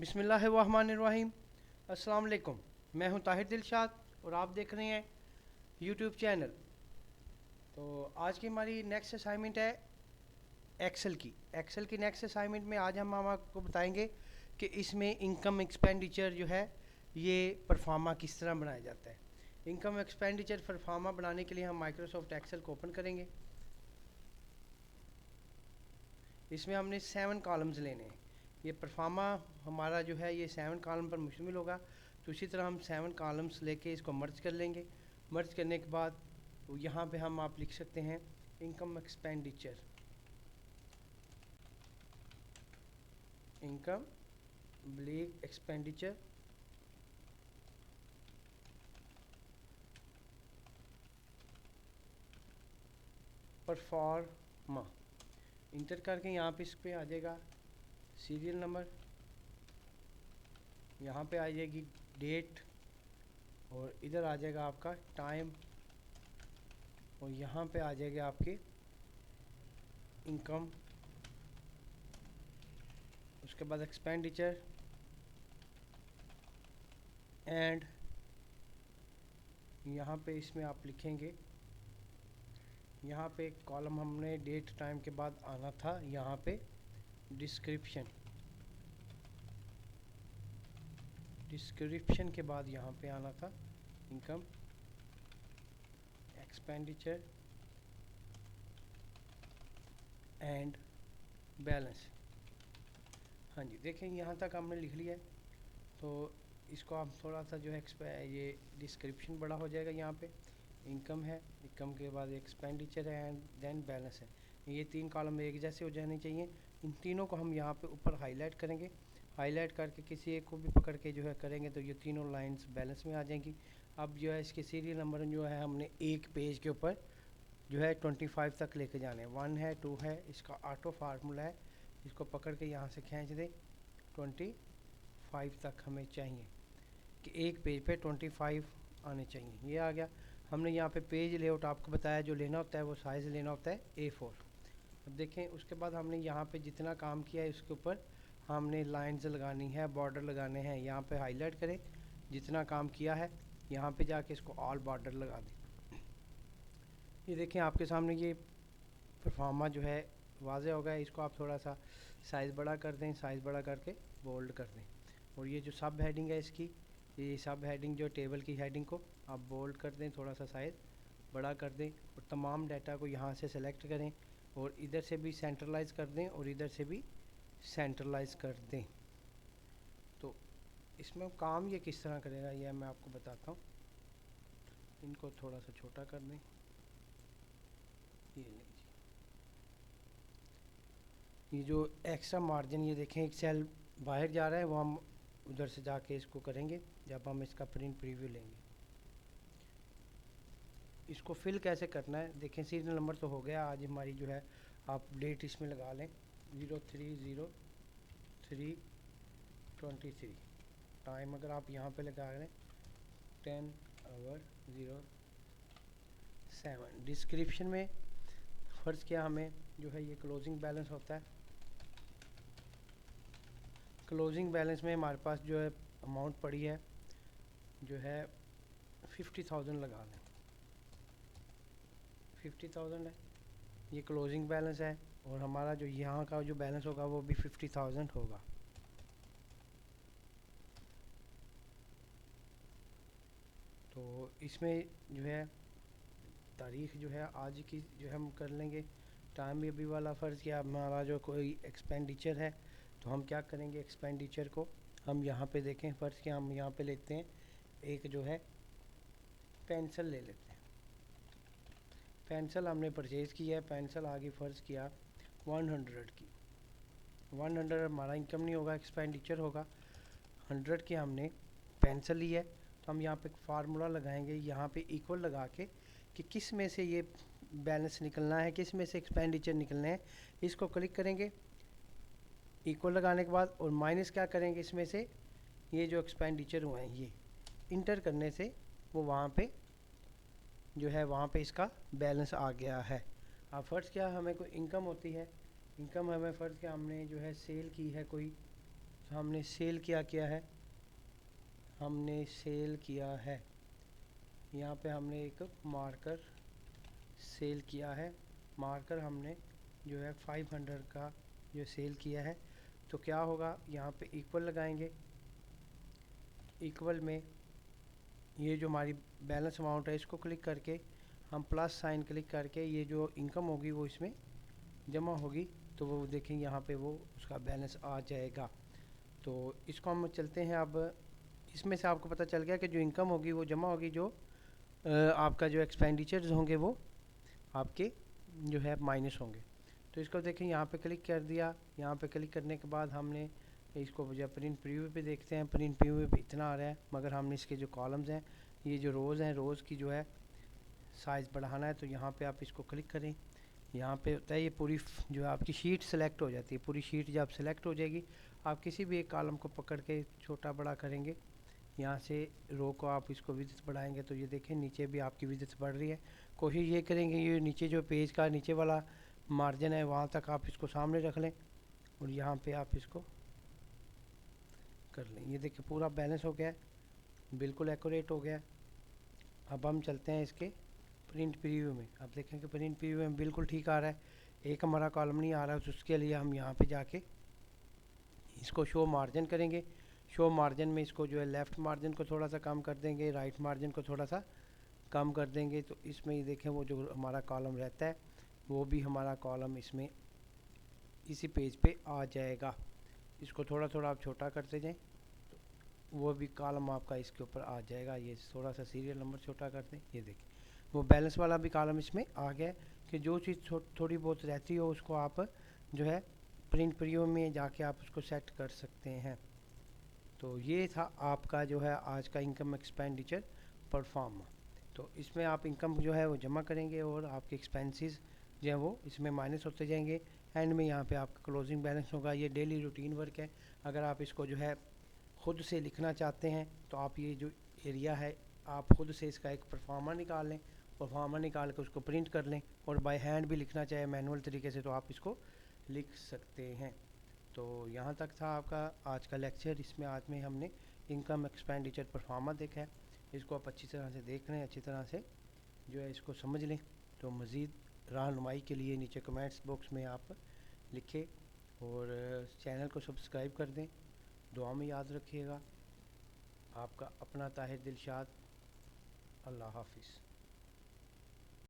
बिस्मिल्लाहिर्रहमानिर्रहीम। अस्सलाम वालेकुम। मैं हूं ताहिर दिलशाद और आप देख रहे हैं यूट्यूब चैनल। तो आज की हमारी नेक्स्ट असाइनमेंट है एक्सेल की नेक्स्ट असाइनमेंट में आज हम आपको बताएंगे कि इसमें इनकम एक्सपेंडिचर जो है ये परफॉर्मा किस तरह बनाया जाता है। इनकम एक्सपेंडिचर परफॉर्मा बनाने के लिए हम माइक्रोसॉफ्ट एक्सेल को ओपन करेंगे। इसमें हमने 7 कॉलम्स लेने हैं। ये परफॉर्मा हमारा जो है ये 7 कॉलम पर मुश्तमिल होगा। तो इसी तरह हम 7 कॉलम्स लेके इसको मर्ज कर लेंगे। मर्ज करने के बाद यहाँ पे हम आप लिख सकते हैं income expenditure, income black expenditure pro forma inter करके यहाँ पे इस पे आ जाएगा सीरियल नंबर, यहाँ पे आ जाएगी डेट और इधर आ जाएगा आपका टाइम और यहाँ पे आ जाएगा आपके इनकम, उसके बाद एक्सपेंडिचर एंड यहाँ पे इसमें आप लिखेंगे, यहाँ पे एक कॉलम हमने डेट टाइम के बाद आना था, यहाँ पे डिस्क्रिप्शन के बाद यहाँ पे आना था इनकम एक्सपेंडिचर एंड बैलेंस। हाँ जी, देखें यहाँ तक हमने लिख लिया है। तो इसको आप थोड़ा सा जो है ये डिस्क्रिप्शन बड़ा हो जाएगा। यहाँ पे इनकम है, इनकम के बाद एक्सपेंडिचर है एंड देन बैलेंस है। ये 3 कॉलम एक जैसे हो जाने चाहिए। इन तीनों को हम यहाँ पे ऊपर हाईलाइट करेंगे। हाईलाइट करके किसी एक को भी पकड़ के जो है करेंगे तो ये तीनों लाइंस बैलेंस में आ जाएंगी। अब जो है इसके सीरियल नंबर जो है हमने एक पेज के ऊपर जो है 25 तक लेके जाने हैं। 1 है, 2 है, इसका ऑटो फार्मूला है, इसको पकड़ के यहाँ से खींच दें। 25 तक हमें चाहिए कि एक पेज पे 25 आने चाहिए। ये आ गया। हमने यहाँ पे पेज लेआउट आपको बताया, जो लेना होता है वो साइज़ लेना होता है A4। अब देखें उसके बाद हमने यहाँ पे जितना काम किया है उसके ऊपर हमने लाइंस लगानी है, बॉर्डर लगाने हैं। यहाँ पे हाईलाइट करें जितना काम किया है, यहाँ पे जाके इसको ऑल बॉर्डर लगा दें। ये देखें आपके सामने ये परफॉर्मा जो है वाज़े हो गया। इसको आप थोड़ा सा साइज़ बड़ा कर दें, साइज़ बड़ा करके बोल्ड कर दें। और ये जो सब हेडिंग है इसकी, ये सब हेडिंग जो टेबल की हेडिंग को आप बोल्ड कर दें, थोड़ा सा साइज़ बड़ा कर दें और तमाम डाटा को यहाँ से सेलेक्ट करें और इधर से भी सेंट्रलाइज कर दें और इधर से भी सेंट्रलाइज कर दें। तो इसमें काम ये किस तरह करेगा ये मैं आपको बताता हूँ। इनको थोड़ा सा छोटा कर दें। ये जो एक्स्ट्रा मार्जिन ये देखें एक सेल बाहर जा रहा है, वो हम उधर से जाके इसको करेंगे जब हम इसका प्रिंट प्रीव्यू लेंगे। इसको फिल कैसे करना है देखें। सीरियल नंबर तो हो गया। आज हमारी जो है आप डेट इसमें लगा लें 03/03/23। टाइम अगर आप यहाँ पे लगा लें 10:07। डिस्क्रिप्शन में फ़र्ज़ किया हमें जो है ये क्लोजिंग बैलेंस होता है। क्लोजिंग बैलेंस में हमारे पास जो है अमाउंट पड़ी है जो है 50,000 लगा लें। 50,000 है, ये क्लोजिंग बैलेंस है और हमारा जो यहाँ का जो बैलेंस होगा वो भी 50,000 होगा। तो इसमें जो है तारीख़ जो है आज की जो है हम कर लेंगे। टाइम भी अभी वाला फ़र्ज़ किया हमारा जो कोई एक्सपेंडिचर है तो हम क्या करेंगे, एक्सपेंडिचर को हम यहाँ पे देखें। फ़र्ज़ किया हम यहाँ पे लेते हैं एक जो है पेंसिल ले लेते हैं। पेंसिल हमने परचेज़ किया है, पेंसिल आगे फ़र्ज़ किया 100 की। 100 हमारा इनकम नहीं होगा, एक्सपेंडिचर होगा। 100 की हमने पेंसिल ली है तो हम यहाँ पे फार्मूला लगाएंगे, यहाँ पे इक्वल लगा के कि किस में से ये बैलेंस निकलना है, किस में से एक्सपेंडिचर निकलना है। इसको क्लिक करेंगे इक्वल लगाने के बाद और माइनस क्या करेंगे, इसमें से ये जो एक्सपेंडिचर हुए हैं ये इंटर करने से वो वहाँ पे जो है वहाँ पे इसका बैलेंस आ गया है। अब फ़र्ज़ क्या हमें कोई इनकम होती है, इनकम हमें फ़र्ज़ क्या हमने जो है सेल की है कोई, हमने सेल किया है, हमने सेल किया है, यहाँ पे हमने एक मार्कर सेल किया है। मार्कर हमने जो है 500 का जो सेल किया है। तो क्या होगा, यहाँ पे इक्वल लगाएंगे। इक्वल में ये जो हमारी बैलेंस अमाउंट है इसको क्लिक करके हम प्लस साइन क्लिक करके ये जो इनकम होगी वो इसमें जमा होगी। तो वो देखें यहाँ पे वो उसका बैलेंस आ जाएगा। तो इसको हम चलते हैं। अब इसमें से आपको पता चल गया कि जो इनकम होगी वो जमा होगी, जो आपका जो एक्सपेंडिचर्स होंगे वो आपके जो है माइनस होंगे। तो इसको देखें, यहाँ पे क्लिक कर दिया। यहाँ पे क्लिक करने के बाद हमने इसको जब प्रिंट प्रीव्यू पे देखते हैं, प्रिंट प्रीव्यू पे इतना आ रहा है, मगर हमने इसके जो कॉलम्स हैं, ये जो रोज़ हैं, रोज़ की जो है साइज़ बढ़ाना है। तो यहाँ पे आप इसको क्लिक करें। यहाँ पे होता है ये पूरी जो है आपकी शीट सेलेक्ट हो जाती है। पूरी शीट जब सेलेक्ट हो जाएगी, आप किसी भी एक कॉलम को पकड़ के छोटा बड़ा करेंगे। यहाँ से रो को आप इसको विड्थ बढ़ाएंगे तो ये देखें नीचे भी आपकी विड्थ बढ़ रही है। कोशिश ये करेंगे ये नीचे जो पेज का नीचे वाला मार्जिन है वहाँ तक आप इसको सामने रख लें और यहाँ पे आप इसको कर लें। ये देखिए पूरा बैलेंस हो गया है, बिल्कुल एक्यूरेट हो गया है। अब हम चलते हैं इसके प्रिंट प्रीव्यू में। अब देखें कि प्रिंट प्रीव्यू में बिल्कुल ठीक आ रहा है, एक हमारा कॉलम नहीं आ रहा है। तो उसके लिए हम यहाँ पे जाके इसको शो मार्जिन करेंगे। शो मार्जिन में इसको जो है लेफ़्ट मार्जिन को थोड़ा सा कम कर देंगे, राइट मार्जिन को थोड़ा सा कम कर देंगे। तो इसमें ये देखें वो जो हमारा कॉलम रहता है वो भी हमारा कॉलम इसमें इसी पेज पे आ जाएगा। इसको थोड़ा थोड़ा आप छोटा करते जाएं तो वो भी कॉलम आपका इसके ऊपर आ जाएगा। ये थोड़ा सा सीरियल नंबर छोटा कर दें, ये देखें वो बैलेंस वाला भी कॉलम इसमें आ गया कि जो चीज़ थोड़ी बहुत रहती हो उसको आप जो है प्रिंट प्रीव्यू में जाके आप उसको सेट कर सकते हैं। तो ये था आपका जो है आज का इनकम एक्सपेंडिचर परफॉर्म। तो इसमें आप इनकम जो है वो जमा करेंगे और आपके एक्सपेंसेस जो है वो इसमें माइनस होते जाएंगे। एंड में यहाँ पे आपका क्लोजिंग बैलेंस होगा। ये डेली रूटीन वर्क है। अगर आप इसको जो है ख़ुद से लिखना चाहते हैं तो आप ये जो एरिया है आप ख़ुद से इसका एक परफॉर्मा निकाल लें, परफॉर्मा निकाल के उसको प्रिंट कर लें। और बाय हैंड भी लिखना चाहे मैनुअल तरीके से तो आप इसको लिख सकते हैं। तो यहाँ तक था आपका आज का लेक्चर। इसमें आज में हमने इनकम एक्सपेंडिचर परफॉर्मा देखा है। इसको आप अच्छी तरह से देख लें, अच्छी तरह से जो है इसको समझ लें। तो मज़ीद रहनुमाई के लिए नीचे कमेंट्स बॉक्स में आप लिखें और चैनल को सब्सक्राइब कर दें। दुआ में याद रखिएगा। आपका अपना ताहिर दिलशाद। अल्लाह हाफिज़।